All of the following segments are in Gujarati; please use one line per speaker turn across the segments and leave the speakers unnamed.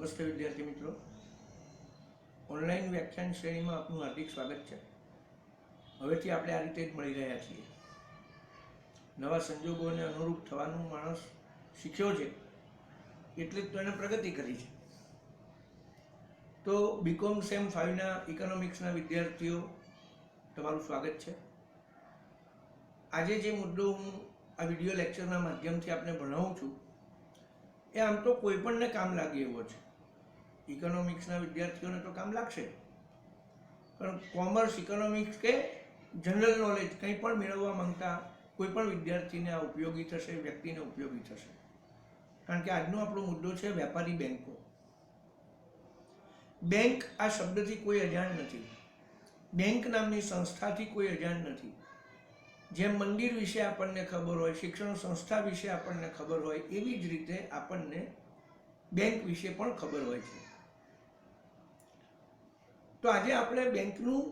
નમસ્તે વિદ્યાર્થી મિત્રો, ઓનલાઈન વ્યાખ્યાન શ્રેણીમાં આપનું હાર્દિક સ્વાગત છે। હવેથી આપણે આ રીતે જ મળી રહ્યા છીએ। નવા સંજોગોને અનુરૂપ થવાનું માણસ શીખ્યો છે એટલે જ તો એને પ્રગતિ કરી છે। તો બીકોમ સેમ 5ના ઇકોનોમિક્સના વિદ્યાર્થીઓ, તમારું સ્વાગત છે। આજે જે મુદ્દો હું આ વિડીયો લેક્ચરના માધ્યમથી આપને ભણાવું છું એ આમ તો કોઈ પણને કામ લાગે એવો છે। ઇકોનોમિક્સના વિદ્યાર્થીઓને તો કામ લાગશે, પણ કોમર્સ, ઇકોનોમિક્સ કે જનરલ નોલેજ કંઈ પણ મેળવવા માંગતા કોઈ પણ વિદ્યાર્થીને આ ઉપયોગી થશે, વ્યક્તિને ઉપયોગી થશે। કારણ કે આજનો આપણો મુદ્દો છે વેપારી બેંકો। બેંક આ શબ્દથી કોઈ અજાણ નથી, બેંક નામની સંસ્થાથી કોઈ અજાણ નથી। જેમ મંદિર વિશે આપણને ખબર હોય, શિક્ષણ સંસ્થા વિશે આપણને ખબર હોય, એવી જ રીતે આપણને બેંક વિશે પણ ખબર હોય છે। તો આજે આપણે બેંકનું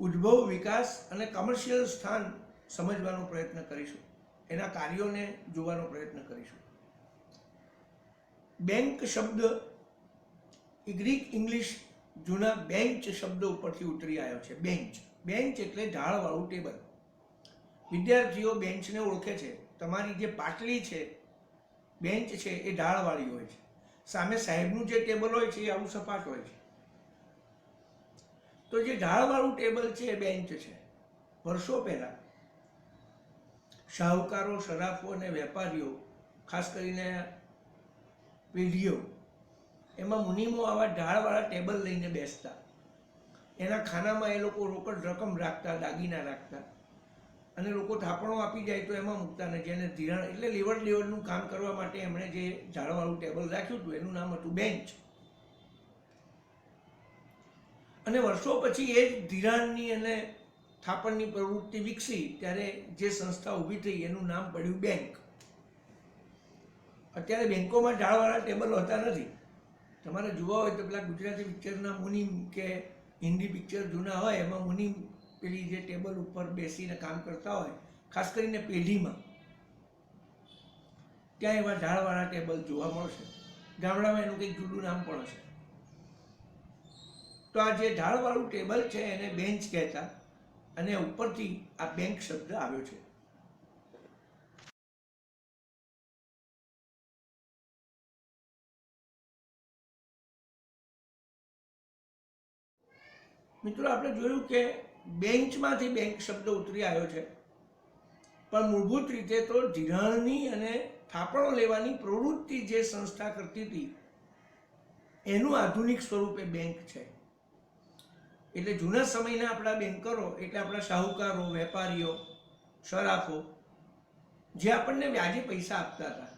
ઉદ્ભવ, વિકાસ અને કમર્શિયલ સ્થાન સમજવાનો પ્રયત્ન કરીશું, એના કાર્યોને જોવાનો પ્રયત્ન કરીશું। બેંક શબ્દ એ ગ્રીક ઇંગ્લિશ જૂના બેન્ચ શબ્દ ઉપરથી ઉતરી આવ્યો છે। બેન્ચ, બેન્ચ એટલે ઢાળવાળું ટેબલ। વિદ્યાર્થીઓ બેન્ચને ઓળખે છે। તમારી જે પાટલી છે, બેન્ચ છે, એ ઢાળવાળી હોય છે। સામે સાહેબનું જે ટેબલ હોય છે એ આવું સપાટ હોય છે। તો જે ઢાળવાળું ટેબલ છે એ બેન્ચ છે। વર્ષો પહેલા શાહુકારો, સરાફો અને વેપારીઓ, ખાસ કરીને પેઢીઓ, એમાં મુનિમો આવા ઢાળવાળા ટેબલ લઈને બેસતા। એના ખાનામાં એ લોકો રોકડ રકમ રાખતા, દાગીના રાખતા, અને લોકો થાપણો આપી જાય તો એમાં મૂકતા ને જેને ધિરાણ એટલે લેવડ દેવડનું કામ કરવા માટે એમણે જે ઢાળવાળું ટેબલ રાખ્યું હતું એનું નામ હતું બેન્ચ। અને વર્ષો પછી એ જ ધિરાણની અને થાપણની પ્રવૃત્તિ વિકસી ત્યારે જે સંસ્થા ઊભી થઈ એનું નામ પડ્યું બેંક। અત્યારે બેંકોમાં ઢાળવાળા ટેબલ હોતા નથી। તમારે જોવા હોય તો પેલા ગુજરાતી પિક્ચરના મુનિમ કે હિન્દી પિક્ચર જૂના હોય એમાં મુનિમ પેલી જે ટેબલ ઉપર બેસીને કામ કરતા હોય, ખાસ કરીને પેઢીમાં, ત્યાં એવા ઢાળવાળા ટેબલ જોવા મળશે। ગામડામાં એનું કંઈક જુદું નામ પણ હશે। તો આ જે ઢાળવાળું ટેબલ છે એને બેન્ચ કહેતા, અને ઉપરથી આ બેંક શબ્દ આવ્યો છે। મિત્રો, આપણે જોયું કે બેન્ચમાંથી બેંક શબ્દ ઉતરી આવ્યો છે, પણ મૂળભૂત રીતે તો ધિરાણની અને થાપણો લેવાની પ્રવૃત્તિ જે સંસ્થા કરતી હતી એનું આધુનિક સ્વરૂપે બેંક છે। એટલે જૂના સમયના આપણા બેન્કરો એટલે આપણા શાહુકારો, વેપારીઓ, સરાફો, જે આપણને વ્યાજે પૈસા આપતા હતા,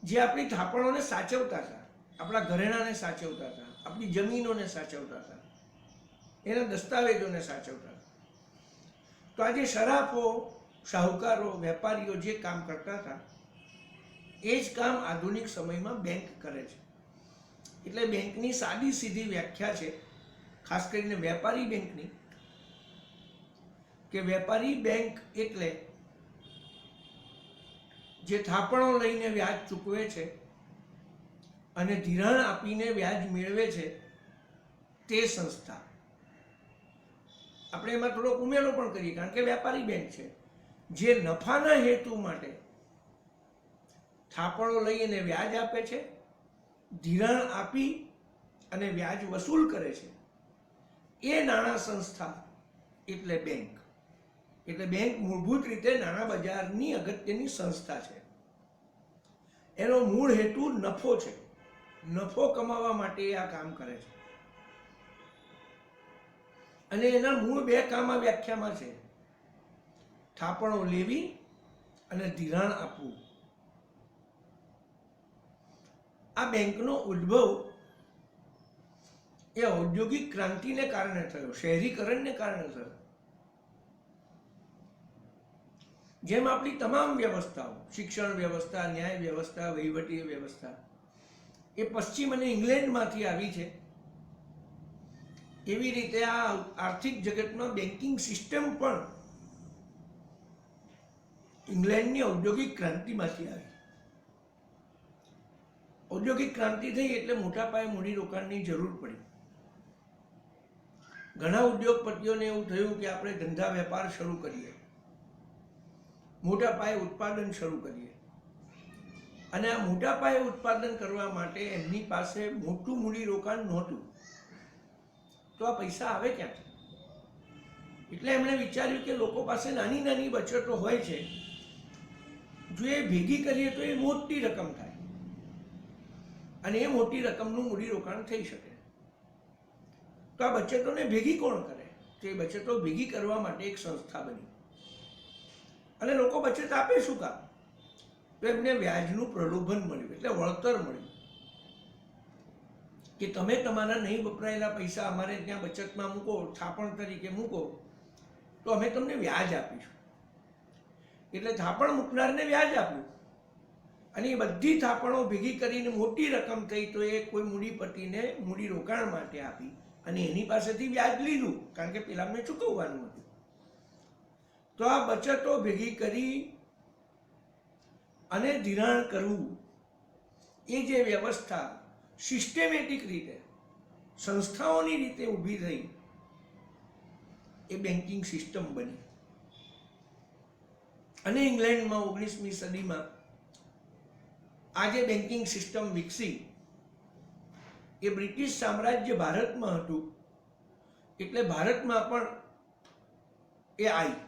જે આપણી થાપણોને સાચવતા હતા, આપણા ઘરેણાને સાચવતા હતા, આપણી જમીનોને સાચવતા હતા, એના દસ્તાવેજોને સાચવતા હતા। તો આજે સરાફો, શાહુકારો, વેપારીઓ જે કામ કરતા હતા એ જ કામ આધુનિક સમયમાં બેંક કરે છે। એટલે બેંકની સાદી સીધી વ્યાખ્યા છે, ખાસ કરીને વેપારી બેંકની, કે વેપારી બેંક એટલે જે થાપણો લઈને વ્યાજ ચૂકવે છે અને ધિરાણ આપીને વ્યાજ મેળવે છે તે સંસ્થા। આપણે એમાં થોડોક ઉમેરો પણ કરીએ, કારણ કે વેપારી બેંક છે જે નફાના હેતુ માટે થાપણો લઈને વ્યાજ આપે છે, ધિરાણ આપી અને વ્યાજ વસૂલ કરે છે, એ નાણાં સંસ્થા એટલે બેંક। એટલે બેંક મૂળભૂત રીતે નાણાં બજારની અગત્યની સંસ્થા છે। એનો મૂળ હેતુ નફો છે, નફો કમાવા માટે આ કામ કરે છે। અને એના મૂળ બે કામ આ વ્યાખ્યામાં છે: થાપણો લેવી અને ધિરાણ આપવું। આ બેંકનો ઉદ્ભવ એ ઔદ્યોગિક ક્રાંતિને કારણે થયો, શહેરીકરણને કારણે થયો। જેમ આપણી તમામ વ્યવસ્થાઓ, શિક્ષણ વ્યવસ્થા, ન્યાય વ્યવસ્થા, વહીવટી વ્યવસ્થા એ પશ્ચિમ અને ઇંગ્લેન્ડમાંથી આવી છે, એવી રીતે આ આર્થિક જગતમાં બેન્કિંગ સિસ્ટમ પણ ઇંગ્લેન્ડની ઔદ્યોગિક ક્રાંતિમાંથી આવી। ઔદ્યોગિક ક્રાંતિ થઈ એટલે મોટા પાયે મૂડીરોકાણની જરૂર પડી. ઘણા ઉદ્યોગપતિઓને એવું થયું કે આપણે ધંધા વેપાર શરૂ કરીએ, મોટા પાયે ઉત્પાદન શરૂ કરીએ, અને આ મોટા પાયે ઉત્પાદન કરવા માટે એમની પાસે મોટું મૂડીરોકાણ નહોતું. તો આ પૈસા આવે ક્યાંથી? એટલે એમણે વિચાર્યું કે લોકો પાસે નાની નાની બચતો હોય છે, જો એ ભેગી કરીએ તો એ મોટી રકમ થાય અને એ મોટી રકમનું મૂડીરોકાણ થઈ શકે. તો આ બચતોને ભેગી કોણ કરે? તો એ બચતો ભેગી કરવા માટે એક સંસ્થા બની. અને લોકો બચત આપે શું કામ? તો એમને વ્યાજનું પ્રલોભન મળ્યું, એટલે વળતર મળ્યું કે તમે તમારા નહીં વપરાયેલા પૈસા અમારે ત્યાં બચતમાં મૂકો, થાપણ તરીકે મૂકો, તો અમે તમને વ્યાજ આપીશું. એટલે થાપણ મૂકનારને વ્યાજ આપ્યું અને એ બધી થાપણો ભેગી કરીને મોટી રકમ થઈ તો એ કોઈ મૂડીપતિને મૂડીરોકાણ માટે આપી અને એની પાસેથી વ્યાજ લીધું, કારણ કે પેલાને ચૂકવવાનું હતું. તો આ બચતો ભેગી કરી અને ધિરાણ કરવું, એ જે વ્યવસ્થા સિસ્ટેમેટિક રીતે સંસ્થાઓની રીતે ઊભી થઈ, એ બેન્કિંગ સિસ્ટમ બની. અને ઇંગ્લેન્ડમાં 19મી સદીમાં આ જે બેન્કિંગ સિસ્ટમ વિકસી, એ બ્રિટિશ સામ્રાજ્ય ભારતમાં હતું એટલે ભારતમાં પણ એ આવી.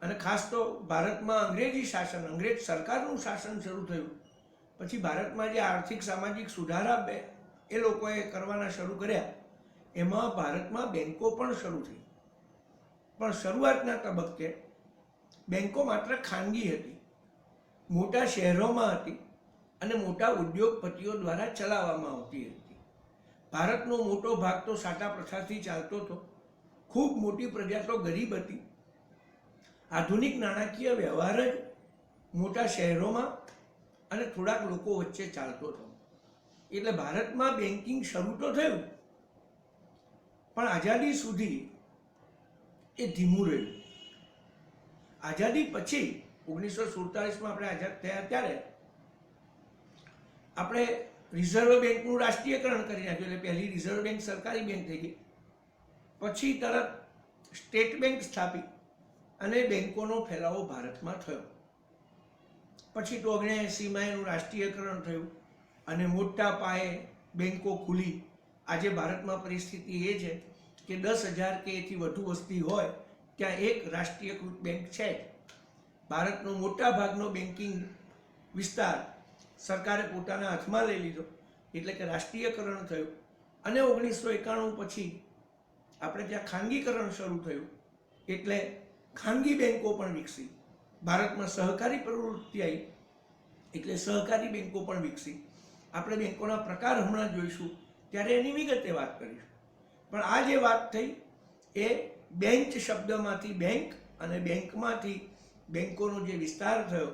અને ખાસ તો ભારતમાં અંગ્રેજી શાસન, અંગ્રેજ સરકારનું શાસન શરૂ થયું પછી ભારતમાં જે આર્થિક સામાજિક સુધારા એ લોકોએ કરવાના શરૂ કર્યા, એમાં ભારતમાં બેન્કો પણ શરૂ થઈ. પણ શરૂઆતના તબક્કે બેન્કો માત્ર ખાનગી હતી, મોટા શહેરોમાં હતી અને મોટા ઉદ્યોગપતિઓ દ્વારા ચલાવવામાં આવતી હતી. ભારતનો મોટો ભાગ તો સાટા પ્રથાથી ચાલતો હતો. ખૂબ મોટી પ્રજા તો ગરીબ હતી. આધુનિક નાણાકીય વ્યવહાર જ મોટા શહેરોમાં અને થોડાક લોકો વચ્ચે ચાલતો હતો. એટલે ભારતમાં બેન્કિંગ શરૂ તો થયું, પણ આઝાદી સુધી એ ધીમું રહ્યું. આઝાદી પછી 1947માં આપણે આઝાદ થયા ત્યારે આપણે રિઝર્વ બેંકનું રાષ્ટ્રીયકરણ કરી નાખ્યું. એટલે પહેલી રિઝર્વ બેંક સરકારી બેંક થઈ ગઈ. પછી તરત સ્ટેટ બેંક સ્થાપી અને બેંકોનો ફેલાવો ભારતમાં થયો. પછી તો 79માં એનું રાષ્ટ્રીયકરણ થયું અને મોટા પાયે બેંકો ખુલી. આજે ભારતમાં પરિસ્થિતિ એ છે કે 10,000 કે એથી વધુ વસ્તી હોય ત્યાં એક રાષ્ટ્રીયકૃત બેંક છે. ભારતનો મોટા ભાગનો બેન્કિંગ વિસ્તાર સરકારે પોતાના હાથમાં લઈ લીધો, એટલે કે રાષ્ટ્રીયકરણ થયું. અને 1991 પછી આપણે ત્યાં ખાનગીકરણ શરૂ થયું, એટલે ખાનગી બેન્કો પણ વિકસી. ભારતમાં સહકારી પ્રવૃત્તિ આવી એટલે સહકારી બેન્કો પણ વિકસી. આપણે બેન્કોના પ્રકાર હમણાં જોઈશું ત્યારે એની વિગતે વાત કરીશું. પણ આ જે વાત થઈ એ બેંક શબ્દમાંથી બેંક અને બેંકમાંથી બેન્કોનો જે વિસ્તાર થયો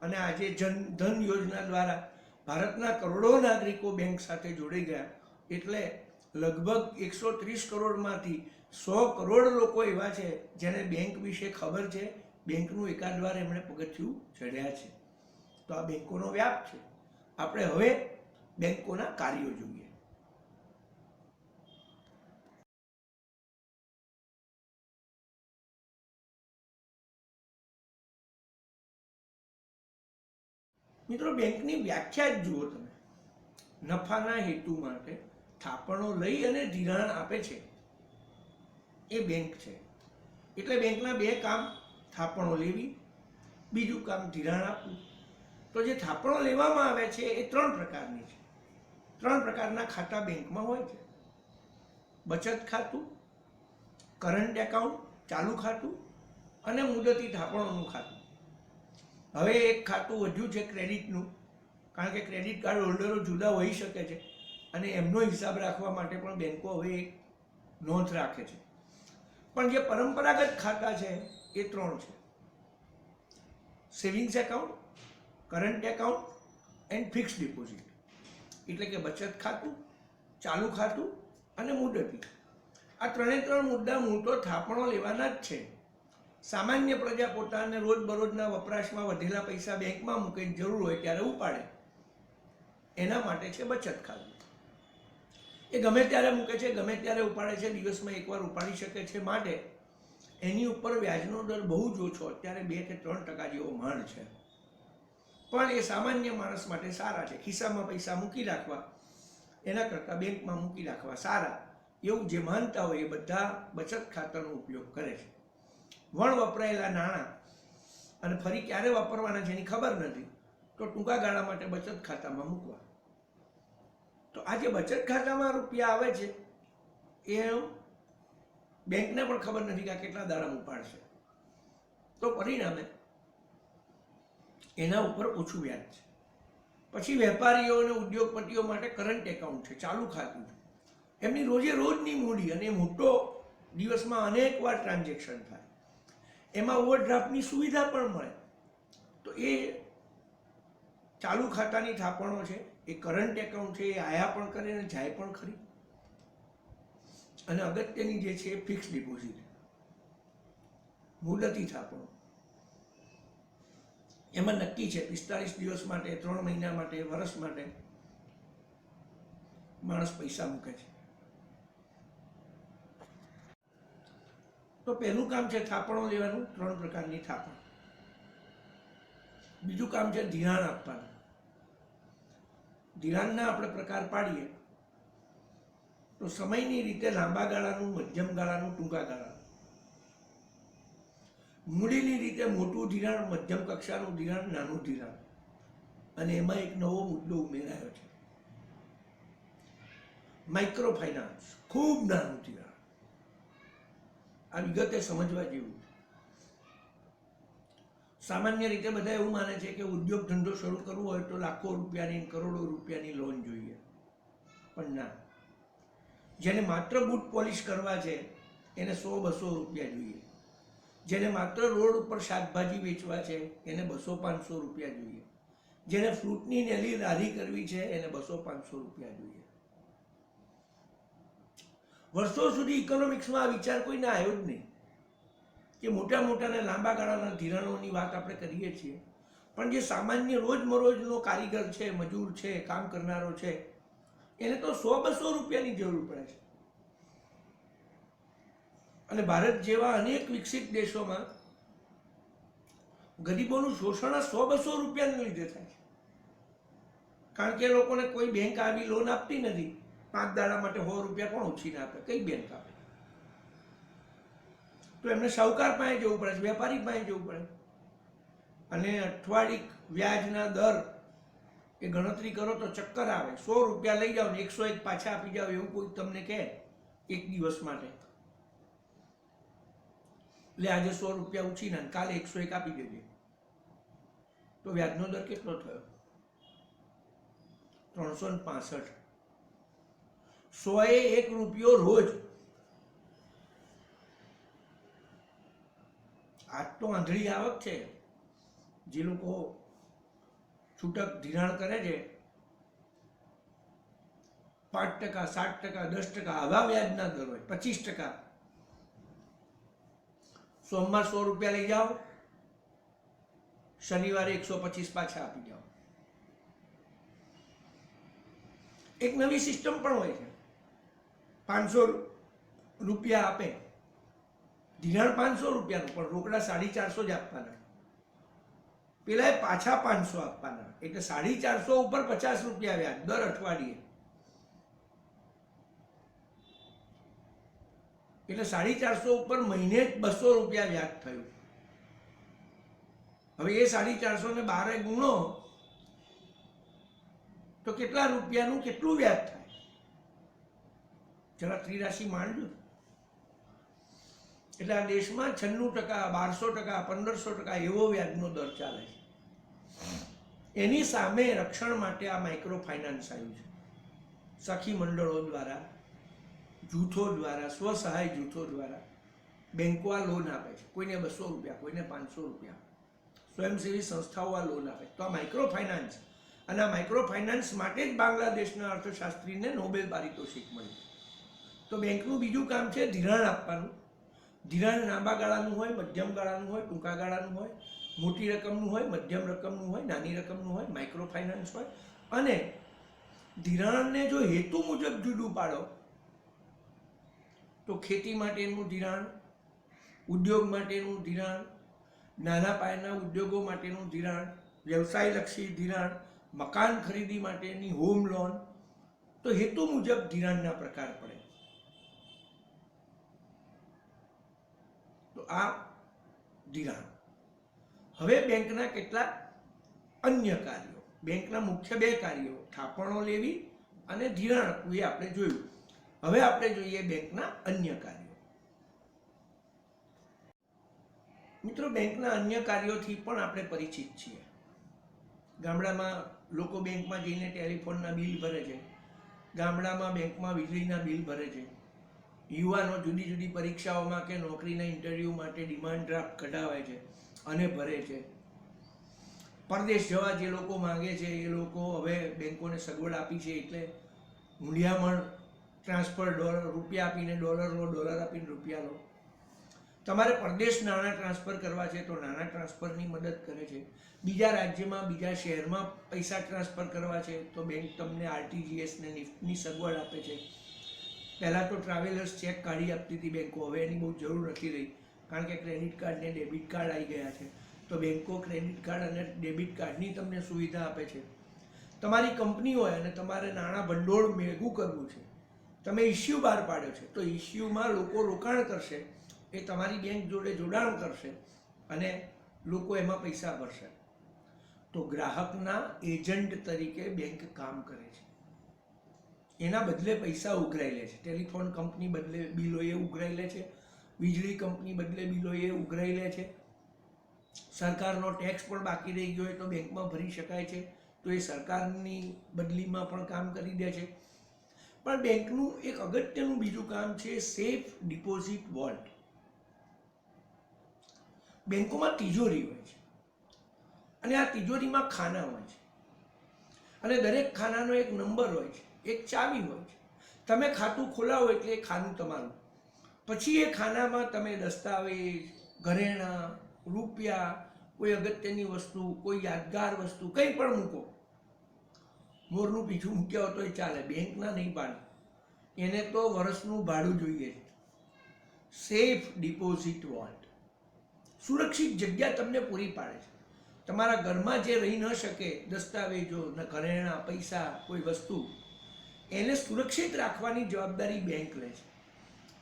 અને આજે જનધન યોજના દ્વારા ભારતના કરોડો નાગરિકો બેંક સાથે જોડાઈ ગયા. એટલે લગભગ 130 કરોડમાંથી 100 કરોડ લોકો એવા છે જેને બેંક વિશે ખબર છે, બેંકનું એકાદ વાર એમણે પગથિયું ચડ્યા છે. તો આ બેંકોનો વ્યાપ છે. આપણે હવે બેંકોના કાર્યો જોઈએ. મિત્રો, બેંકની વ્યાખ્યા જ જુઓ તમે. નફાના હેતુ માટે થાપણો લઈ અને ધિરાણ આપે છે એ બેંક છે. એટલે બેંકના બે કામ, થાપણો લેવી, બીજું કામ ધિરાણ આપવું. તો જે થાપણો લેવામાં આવે છે એ 3 પ્રકારની છે. 3 પ્રકારના ખાતા બેંકમાં હોય છે: બચત ખાતું, કરંટ એકાઉન્ટ, ચાલુ ખાતું અને મુદતી થાપણોનું ખાતું. હવે એક ખાતું વધ્યું છે ક્રેડિટનું, કારણ કે ક્રેડિટ કાર્ડ હોલ્ડરો જુદા હોઈ શકે છે અને એમનો હિસાબ રાખવા માટે પણ બેંકો હવે એક નોંધ રાખે છે. પણ જે પરંપરાગત ખાતા છે એ 3 છે: savings account, current account and fixed deposit. એટલે કે બચત ખાતું, ચાલુ ખાતું અને મુદતી. આ 3 મુદ્દા મૂળ તો થાપણો લેવાના જ છે. સામાન્ય પ્રજા પોતાને રોજબરોજના વપરાશમાં વધેલા પૈસા બેંકમાં મૂકે, જરૂર હોય ત્યારે ઉપાડે. એના માટે છે બચત ખાતું. એ ગમે ત્યારે મૂકે છે, ગમે ત્યારે ઉપાડે છે, દિવસમાં એકવાર ઉપાડી શકે છે. માટે એની ઉપર વ્યાજનો દર બહુ જ ઓછો, અત્યારે 2 કે 3% જેવો માંડ છે. પણ એ સામાન્ય માણસ માટે સારા છે. ખિસ્સામાં પૈસા મૂકી રાખવા એના કરતાં બેંકમાં મૂકી રાખવા સારા, એવું જે માનતા હોય એ બધા બચત ખાતાનો ઉપયોગ કરે છે. વણ વપરાયેલા નાણાં અને ફરી ક્યારે વાપરવાના છે એની ખબર નથી, તો ટૂંકા ગાળા માટે બચત ખાતામાં મૂકવા. તો આ જે બચત ખાતામાં રૂપિયા આવે છે એ બેંકને પણ ખબર નથી કે આ કેટલા દાડામાં ઉપાડશે, તો પરિણામે એના ઉપર ઓછું વ્યાજ છે. પછી વેપારીઓ અને ઉદ્યોગપતિઓ માટે કરંટ એકાઉન્ટ છે, ચાલુ ખાતું છે. એમની રોજે રોજની મૂડી અને મોટો દિવસમાં અનેક વાર ટ્રાન્ઝેક્શન થાય, એમાં ઓવરડ્રાફ્ટની સુવિધા પણ મળે. તો એ ચાલુ ખાતાની થાપણો છે, એ કરંટ એકાઉન્ટ છે, એ આયા પણ કરે અને જાય પણ ખરી. અને અગત્યની જે છે એ ફિક્સ ડિપોઝિટ, મુદતી થાપણો. એમાં નક્કી છે 45 દિવસ માટે, 3 મહિના માટે, વર્ષ માટે માણસ પૈસા મૂકે છે. તો પહેલું કામ છે થાપણો લેવાનું, 3 પ્રકારની થાપણ. બીજું કામ છે ધિરાણ આપવાનું. ધિરાણના આપણે પ્રકાર પાડીએ તો સમયની રીતે લાંબા ગાળાનું, મધ્યમ ગાળાનું, ટૂંકા ગાળાનું. મૂડીની રીતે મોટું ધિરાણ, મધ્યમ કક્ષાનું ધિરાણ, નાનું ધિરાણ. અને એમાં એક નવો મુદ્દો ઉમેરાયો છે, માઇક્રો ફાઇનાન્સ, ખૂબ નાનું ધિરાણ. આ વિગતે સમજવા જેવું. સામાન્ય રીતે બધા એવું માને છે કે ઉદ્યોગ ધંધો શરૂ કરવો હોય તો લાખો રૂપિયાની, કરોડો રૂપિયાની લોન જોઈએ. પણ ના, જેને માત્ર બૂટ પોલિશ કરવા છે એને 100-200 રૂપિયા જોઈએ. જેને માત્ર રોડ ઉપર શાકભાજી વેચવા છે એને 200-500 રૂપિયા જોઈએ. જેને ફ્રૂટની નેલી રાધી કરવી છે એને 200-500 રૂપિયા જોઈએ. વર્ષો સુધી ઇકોનોમિક્સમાં આ વિચાર કોઈને આવ્યો જ નહીં કે મોટા મોટા ને લાંબા ગાળાના ધિરાણોની વાત આપણે કરીએ છીએ, પણ જે સામાન્ય રોજમરોજનો કારીગર છે, મજૂર છે, કામ કરનારો છે, એને તો 100-200 રૂપિયાની જરૂર પડે છે. અને ભારત જેવા અનેક વિકસિત દેશોમાં ગરીબોનું શોષણ 100-200 રૂપિયાને લીધે થાય છે. કારણ કે લોકોને કોઈ બેંક આવી લોન આપતી નથી. 5 દાડા માટે 100 રૂપિયા કોણ ઉછીને આપે? કઈ બેંક આપે? તો એમને શાહુકાર પાસે જવું પડે છે, વેપારી પાસે જવું પડે. અને અઠવાડિક વ્યાજના દર એ ગણતરી કરો તો ચક્કર આવે. 100 રૂપિયા લઈ જાઓ ને 101 પાછા આપી જાઓ એવું કોઈ તમને કહે એક દિવસ માટે, એટલે આજે 100 રૂપિયા ઉછીને કાલે 101 આપી દેજે, તો વ્યાજનો દર કેટલો થયો? 365. 101 રૂપિયો રોજ. આજ તો આંધળી આવક છે. જે લોકો છૂટક ધિરાણ કરે છે 5%, 7%, 10%, આવા વ્યાજના દર હોય. 25%. સોમવાર 100 રૂપિયા લઈ જાઓ, શનિવારે 125 પાછા આપી જાઓ. એક નવી સિસ્ટમ પણ હોય છે. 500 રૂપિયા આપે, ધિરાણ 500 રૂપિયાનું, પણ રોકડા 450 જ આપવાના. પેલા પાછા 500 આપવાના, એટલે 450 ઉપર 50 રૂપિયા વ્યાજ દર અઠવાડિયે. એટલે 450 ઉપર મહિને જ 200 રૂપિયા વ્યાજ થયું. હવે એ 450 ને 12 ગુણો તો કેટલા રૂપિયાનું કેટલું વ્યાજ થાય? જરા ત્રિરાશી માંડજો. એટલે આ દેશમાં 96%, 1200%, 1500% એવો વ્યાજનો દર ચાલે છે. એની સામે રક્ષણ માટે આ માઇક્રો ફાઇનાન્સ આવ્યું છે. સખી મંડળો દ્વારા, જૂથો દ્વારા, સ્વસહાય જૂથો દ્વારા બેંકો આ લોન આપે છે. કોઈને 200 રૂપિયા, કોઈને 500 રૂપિયા. સ્વયંસેવી સંસ્થાઓ આ લોન આપે. તો આ માઇક્રો ફાઇનાન્સ, અને આ માઇક્રો ફાઇનાન્સ માટે જ બાંગ્લાદેશના અર્થશાસ્ત્રીને નોબેલ પારિતોષિક મળ્યું. તો બેંકનું બીજું કામ છે ધિરાણ આપવાનું. ધિરાણ લાંબા ગાળાનું હોય, મધ્યમ ગાળાનું હોય, ટૂંકા ગાળાનું હોય, મોટી રકમનું હોય, મધ્યમ રકમનું હોય, નાની રકમનું હોય, માઇક્રો ફાઇનાન્સ હોય. અને ધિરાણને જો હેતુ મુજબ જુદું પાડો તો ખેતી માટેનું ધિરાણ, ઉદ્યોગ માટેનું ધિરાણ, નાના પાયાના ઉદ્યોગો માટેનું ધિરાણ, વ્યવસાયલક્ષી ધિરાણ, મકાન ખરીદી માટેની હોમ લોન, તો હેતુ મુજબ ધિરાણના પ્રકાર પડે. તો આ ધિરાણ. હવે બેંકના કેટલાક અન્ય કાર્યો. બેંકના મુખ્ય બે કાર્યો, થાપણો લેવી અને ધિરાણ આપવું, એ આપણે જોયું. હવે આપણે જોઈએ બેંકના અન્ય કાર્યો. મિત્રો, બેંકના અન્ય કાર્યોથી પણ આપણે પરિચિત છીએ. ગામડામાં લોકો બેંકમાં જઈને ટેલિફોનના બિલ ભરે છે, ગામડામાં બેંકમાં વીજળીના બિલ ભરે છે, યુવાનો જુદી જુદી પરીક્ષાઓમાં કે નોકરીના ઇન્ટરવ્યૂ માટે ડિમાન્ડ ડ્રાફ્ટ કઢાવે છે અને ભરે છે. પરદેશ જવા જે લોકો માંગે છે એ લોકો હવે બેંકોને સગવડ આપી છે, એટલે મૂંડિયામણ ટ્રાન્સફર, રૂપિયા આપીને ડોલર લો, ડોલર આપીને રૂપિયા લો. તમારે પરદેશ નાણાં ટ્રાન્સફર કરવા છે તો નાણાં ટ્રાન્સફરની મદદ કરે છે. બીજા રાજ્યમાં, બીજા શહેરમાં પૈસા ટ્રાન્સફર કરવા છે તો બેંક તમને આરટીજીએસ ને નિફ્ટની સગવડ આપે છે. પહેલાં તો ટ્રાવેલર્સ ચેક કાઢી આપતી હતી બેંકો, હવે એની બહુ જરૂર નથી રહી, કારણ કે ક્રેડિટ કાર્ડ ને ડેબિટ કાર્ડ આવી ગયા છે. તો બેંકો ક્રેડિટ કાર્ડ અને ડેબિટ કાર્ડની તમને સુવિધા આપે છે. તમારી કંપની હોય અને તમારે નાણાં ભંડોળ ભેગું કરવું છે, તમે ઇસ્યુ બહાર પાડ્યો છે, તો ઇસ્યુમાં લોકો રોકાણ કરશે, એ તમારી બેંક જોડે જોડાણ કરશે અને લોકો એમાં પૈસા ભરશે. તો ગ્રાહકના એજન્ટ તરીકે બેંક કામ કરે છે. એના બદલે પૈસા ઉઘરાઈ લે છે. ટેલિફોન કંપની બદલે બિલો એ ઉઘરાઈ લે છે, વીજળી કંપની બદલે બિલો એ ઉઘરાઈ લે છે. સરકારનો ટેક્સ પણ બાકી રહી ગયો હોય તો બેંકમાં ભરી શકાય છે, તો એ સરકારની બદલીમાં પણ કામ કરી દે છે. પણ બેંકનું એક અગત્યનું બીજું કામ છે સેફ ડિપોઝિટ વોલ્ટ. બેંકોમાં તિજોરી હોય છે અને આ તિજોરીમાં ખાના હોય છે અને દરેક ખાનાનો એક નંબર હોય છે, એક ચાવી હોય છે. તમે ખાતું ખોલાવો એટલે એ ખાનું તમારું. પછી એ ખાનામાં તમે દસ્તાવેજ, ઘરેણાં, રૂપિયા, કોઈ અગત્યની વસ્તુ, કોઈ યાદગાર વસ્તુ, કંઈ પણ મૂકો. મોરનું પીછું મૂક્યા હોય તો એ ચાલે, બેંકના નહીં પાડે. એને તો વર્ષનું ભાડું જોઈએ છે. સેફ ડિપોઝિટ વોલ્ટ સુરક્ષિત જગ્યા તમને પૂરી પાડે છે. તમારા ઘરમાં જે રહી ન શકે, દસ્તાવેજો, ઘરેણાં, પૈસા, કોઈ વસ્તુ, એને સુરક્ષિત રાખવાની જવાબદારી બેંક લે છે.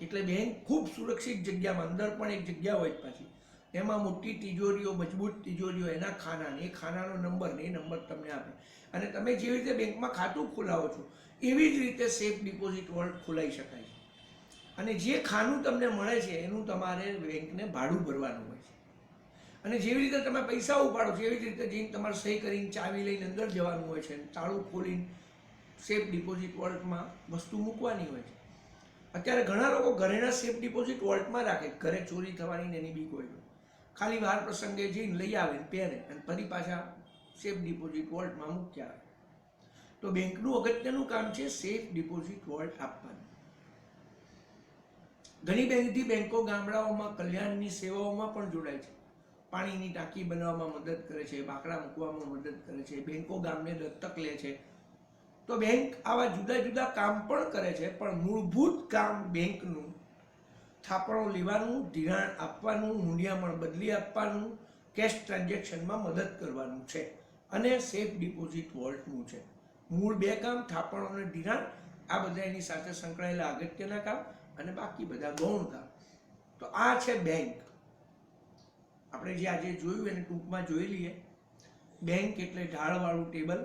એટલે બેંક ખૂબ સુરક્ષિત જગ્યામાં, અંદર પણ એક જગ્યા હોય પાછી, એમાં મોટી તિજોરીઓ, મજબૂત તિજોરીઓ, એના ખાના, એ ખાનાનો નંબર ને એ નંબર તમને આપે. અને તમે જેવી રીતે બેંકમાં ખાતું ખોલાવો છો એવી જ રીતે સેફ ડિપોઝિટ વોલ્ટ ખોલાવી શકાય છે. અને જે ખાનું તમને મળે છે એનું તમારે બેંકને ભાડું ભરવાનું હોય છે. અને જેવી રીતે તમે પૈસા ઉપાડો છો એવી જ રીતે જઈને તમારે સહી કરીને ચાવી લઈને અંદર જવાનું હોય છે, તાળું ખોલીને સેફ ડિપોઝિટ વોલ્ટમાં વસ્તુ મૂકવાની હોય છે. અત્યારે ઘણા લોકો ઘરેણા સેફ ડિપોઝિટ વોલ્ટમાં રાખે, ઘરે ચોરી થવાની એની બીક હોય, ખાલી વાર પ્રસંગે જઈને લઈ આવે, પહેરે અને ફરી પાછા સેફ ડિપોઝિટ વોલ્ટમાં મૂક્યા આવે. તો બેંકનું અગત્યનું કામ છે સેફ ડિપોઝિટ વોલ્ટ આપવાનું. ઘણી બધી બેંકો ગામડાઓમાં કલ્યાણની સેવાઓમાં પણ જોડાય છે. પાણીની ટાંકી બનાવવામાં મદદ કરે છે, બાકડા મૂકવામાં મદદ કરે છે, બેંકો ગામને દત્તક લે છે. તો બેંક આવા જુદા જુદા કામ પણ કરે છે, પણ મૂળભૂત કામ બેંકનું થાપણો લેવાનું, ધિરાણ આપવાનું, મૂંડિયામણ બદલી આપવાનું, કેશ ટ્રાન્ઝેક્શનમાં મદદ કરવાનું છે અને સેફ ડિપોઝિટ વોલ્ટનું છે. મૂળ બે કામ, થાપણો અને ધિરાણ, આ બધા એની સાથે સંકળાયેલા અગત્યના કામ અને બાકી બધા ગૌણ કામ. તો આ છે બેંક. આપણે જે આજે જોયું એને ટૂંકમાં જોઈ લઈએ. બેંક એટલે ઢાળવાળું ટેબલ,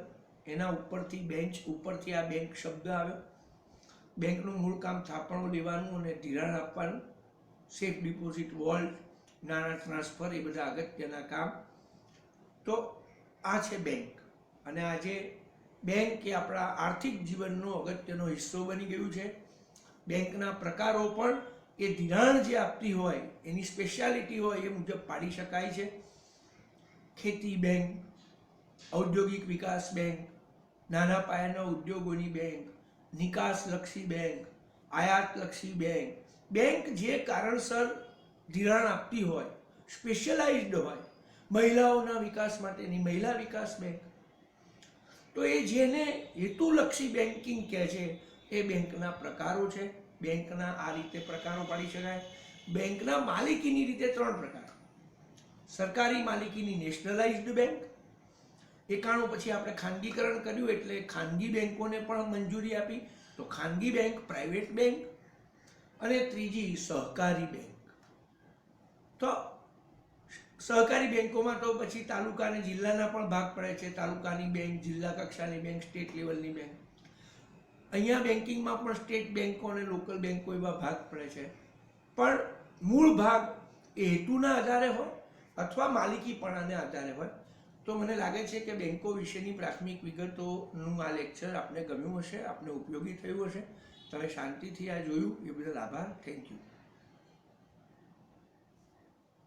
એના ઉપરથી બેન્ચ, ઉપરથી આ બેંક શબ્દ આવ્યો. બેંકનું મૂળ કામ થાપણો લેવાનું અને ધિરાણ આપવાનું, સેફ ડિપોઝિટ વોલ્ટ, નાણાં ટ્રાન્સફર, એ બધા અગત્યના કામ. તો આ છે બેંક. અને આજે બેંક એ આપણા આર્થિક જીવનનો અગત્યનો હિસ્સો બની ગયું છે. બેંકના પ્રકારો પણ એ ધિરાણ જે આપતી હોય, એની સ્પેશિયાલિટી હોય એ મુજબ પાડી શકાય છે. ખેતી બેંક, ઔદ્યોગિક વિકાસ બેંક, નાના પાયાના ઉદ્યોગોની બેંક, નિકાસલક્ષી બેંક, આયાતલક્ષી બેંક. બેંક જે કારણસર ધિરાણ આપતી હોય, સ્પેશિયલાઇઝ્ડ હોય, મહિલાઓના વિકાસ માટેની મહિલા વિકાસ બેંક. તો એ જેને હેતુલક્ષી બેન્કિંગ કહે છે એ બેંકના પ્રકારો છે. બેંકના આ રીતે પ્રકારો પાડી શકાય. બેંકના માલિકીની રીતે 3 પ્રકાર. સરકારી માલિકીની નેશનલાઇઝ્ડ બેંક, 91 પછી આપણે ખાનગીકરણ કર્યું એટલે ખાનગી બેંકોને પણ મંજૂરી આપી, તો ખાનગી બેંક, પ્રાઇવેટ બેંક, અને ત્રીજી સહકારી બેંક. તો સહકારી બેંકોમાં તો પછી તાલુકા અને જિલ્લાના પણ ભાગ પડે છે. તાલુકાની બેંક, જિલ્લા કક્ષાની બેંક, સ્ટેટ લેવલની બેંક. અહીંયા બેન્કિંગમાં પણ સ્ટેટ બેંકો અને લોકલ બેંકો એવા ભાગ પડે છે. પણ મૂળ ભાગ એ હેતુના આધારે હોય અથવા માલિકીપણાને આધારે હોય. તો મને લાગે છે કે બેંકો વિશેની પ્રાથમિક વિગતોનું આ લેક્ચર આપને ગમ્યું હશે, આપને ઉપયોગી થયું હશે. તમે શાંતિથી આ જોયું એ બદલ આભાર. Thank you.